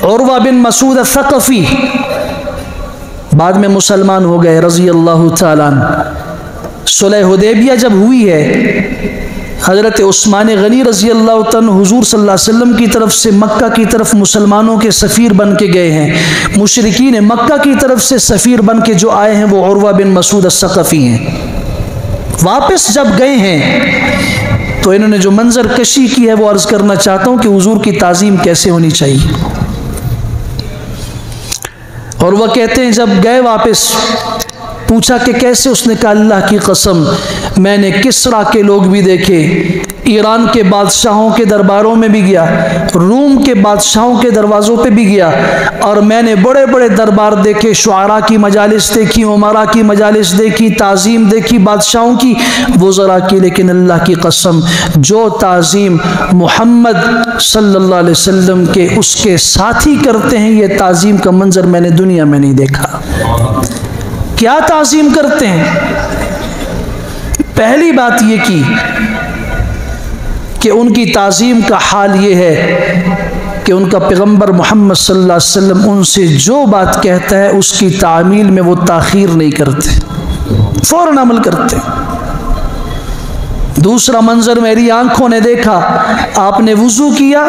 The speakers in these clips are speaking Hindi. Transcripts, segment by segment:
उर्वा बिन मसूद अस-सकफ़ी बाद में मुसलमान हो गए रज़ी अल्लाह तआला अन्हु। सुलह हुदैबिया जब हुई है, हज़रत उस्मान गनी रज़ी अल्लाह तआला अन्हु हुज़ूर सल्लल्लाहु अलैहि वसल्लम की तरफ से मक्का की तरफ मुसलमानों के सफ़ीर बन के गए हैं। मुशरिकीन मक्का की तरफ से सफ़ीर बन के जो आए हैं वो उर्वा बिन मसूद अस-सकफ़ी हैं। वापस जब गए हैं तो इन्होंने जो मंजर कशी की है वो अर्ज़ करना चाहता हूँ कि हुज़ूर की ताज़ीम कैसे होनी चाहिए। और वह कहते हैं जब गए वापस पूछा कि कैसे, उसने कहा अल्लाह की कसम मैंने किस्रा के लोग भी देखे, ईरान के बादशाहों के दरबारों में भी गया, रूम के बादशाहों के दरवाज़ों पे भी गया, और मैंने बड़े बड़े दरबार देखे, शुआरा की मजालिस देखी, उमरा की मजालिस देखी, ताज़ीम देखी बादशाहों की, वज़रा की, लेकिन अल्लाह की कसम जो ताज़ीम मोहम्मद सल्लल्लाहु अलैहि वसल्लम के उसके साथी करते हैं, ये ताज़ीम का मंजर मैंने दुनिया में नहीं देखा। क्या ताज़ीम करते हैं? पहली बात ये की कि उनकी ताज़ीम का हाल ये है कि उनका पैगम्बर मोहम्मद सल्लल्लाहु अलैहि वसल्लम उनसे जो बात कहता है उसकी तामील में वो ताख़ीर नहीं करते, फ़ौरन अमल करते। दूसरा मंजर मेरी आंखों ने देखा, आपने वुज़ू किया,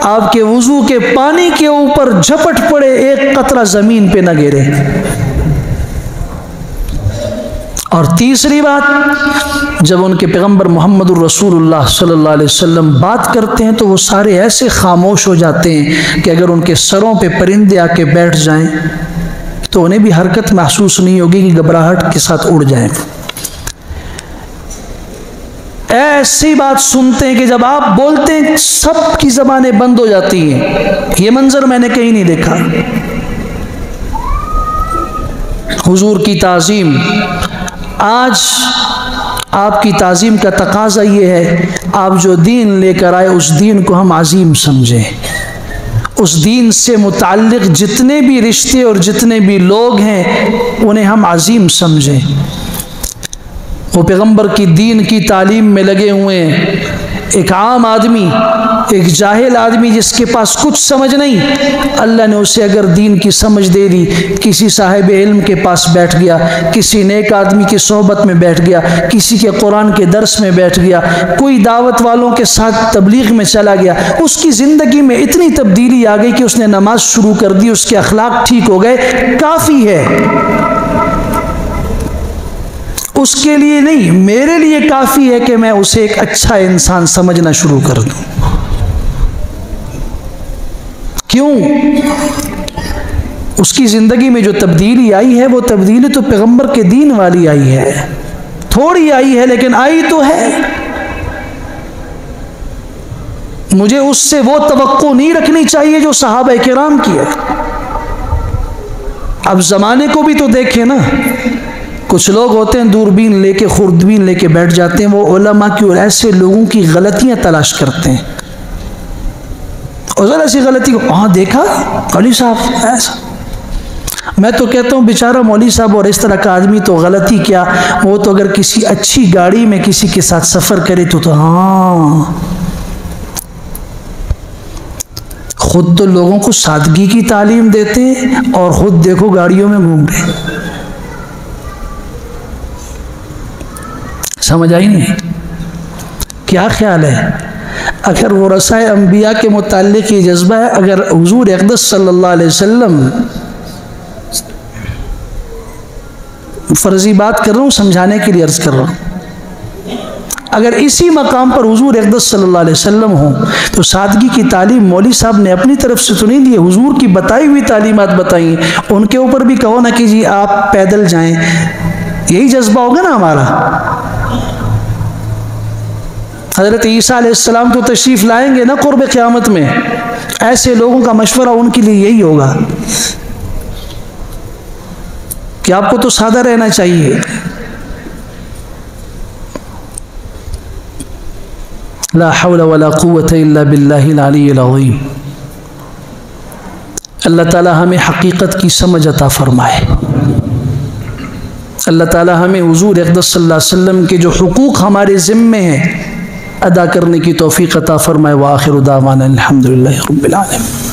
आपके वुज़ू के पानी के ऊपर झपट पड़े, एक कतरा ज़मीन पे न गिरे। और तीसरी बात, जब उनके पैगम्बर मोहम्मदुर रसूलुल्लाह सल्लल्लाहु अलैहि वसल्लम बात करते हैं तो वो सारे ऐसे खामोश हो जाते हैं कि अगर उनके सरों पे परिंदे आके बैठ जाएं तो उन्हें भी हरकत महसूस नहीं होगी कि घबराहट के साथ उड़ जाएं। ऐसी बात सुनते हैं कि जब आप बोलते हैं सब की ज़बानें बंद हो जाती हैं। ये मंजर मैंने कहीं नहीं देखा। हुजूर की ताज़ीम, आज आपकी ताज़ीम का तकाज़ा ये है, आप जो दीन लेकर आए उस दीन को हम अजीम समझें, उस दीन से मुताल्लिक़ जितने भी रिश्ते और जितने भी लोग हैं उन्हें हम अजीम समझें। वो पैगम्बर की दीन की तालीम में लगे हुए हैं, एक आम आदमी, एक जाहिल आदमी जिसके पास कुछ समझ नहीं, अल्लाह ने उसे अगर दीन की समझ दे दी, किसी साहिब इल्म के पास बैठ गया, किसी नेक आदमी की सोहबत में बैठ गया, किसी के कुरान के दर्स में बैठ गया, कोई दावत वालों के साथ तबलीग में चला गया, उसकी ज़िंदगी में इतनी तब्दीली आ गई कि उसने नमाज शुरू कर दी, उसके अखलाक ठीक हो गए, काफ़ी है। उसके लिए नहीं, मेरे लिए काफ़ी है कि मैं उसे एक अच्छा इंसान समझना शुरू कर दूं। क्यों? उसकी ज़िंदगी में जो तब्दीली आई है वो तब्दीली तो पैगम्बर के दीन वाली आई है, थोड़ी आई है लेकिन आई तो है। मुझे उससे वो तवक्को नहीं रखनी चाहिए जो सहाबा किराम की है। अब ज़माने को भी तो देखें ना, कुछ लोग होते हैं दूरबीन लेके, खुर्दबीन लेके बैठ जाते हैं, वो उलमा की और ऐसे लोगों की गलतियां तलाश करते हैं, और ज़रा सी गलती को हाँ देखा मौलवी साहब ऐसा। मैं तो कहता हूँ बेचारा मौलवी साहब और इस तरह का आदमी तो गलती क्या, वो तो अगर किसी अच्छी गाड़ी में किसी के साथ सफ़र करे तो हाँ, खुद तो लोगों को सादगी की तालीम देते हैं और खुद देखो गाड़ियों में घूम रहे। समझ आई नहीं? क्या ख्याल है? अगर वो रसाए अंबिया के मुताल्लिक़ ये जज्बा है, अगर हुजूर अक़दस सल्लल्लाहु अलैहि वसल्लम, फ़र्ज़ी बात कर रहा हूँ, समझाने के लिए अर्ज़ कर रहा हूँ, अगर इसी मकाम पर हुजूर अक़दस सल्लल्लाहु अलैहि वसल्लम हो तो सादगी की तालीम मौलवी साहब ने अपनी तरफ से तो नहीं दी, हुजूर की बताई हुई तालीमात बताई, उनके ऊपर भी कहो ना कि जी आप पैदल जाएं, यही जज्बा होगा ना हमारा। हज़रत ईसा अलैहिस्सलाम तो तशरीफ़ लाएंगे ना क़ुर्ब क़यामत में, ऐसे लोगों का मशवरा उनके लिए यही होगा कि आपको तो सादा रहना चाहिए। ला हौला वला कुव्वता इल्ला बिल्लाहिल अलिय्यिल अज़ीम। अल्लाह ताला हमें हकीकत की समझ अता फरमाए। अल्लाह ताला हमें हुजूर अक़दस सल्लल्लाहु अलैहि वसल्लम के जो हुकूक हमारे ज़िम्मे हैं अदा करने की तौफ़ीक़ अता फरमाए। व आखिरु दावाना अल्हम्दुलिल्लाहि रब्बिल आलमीन।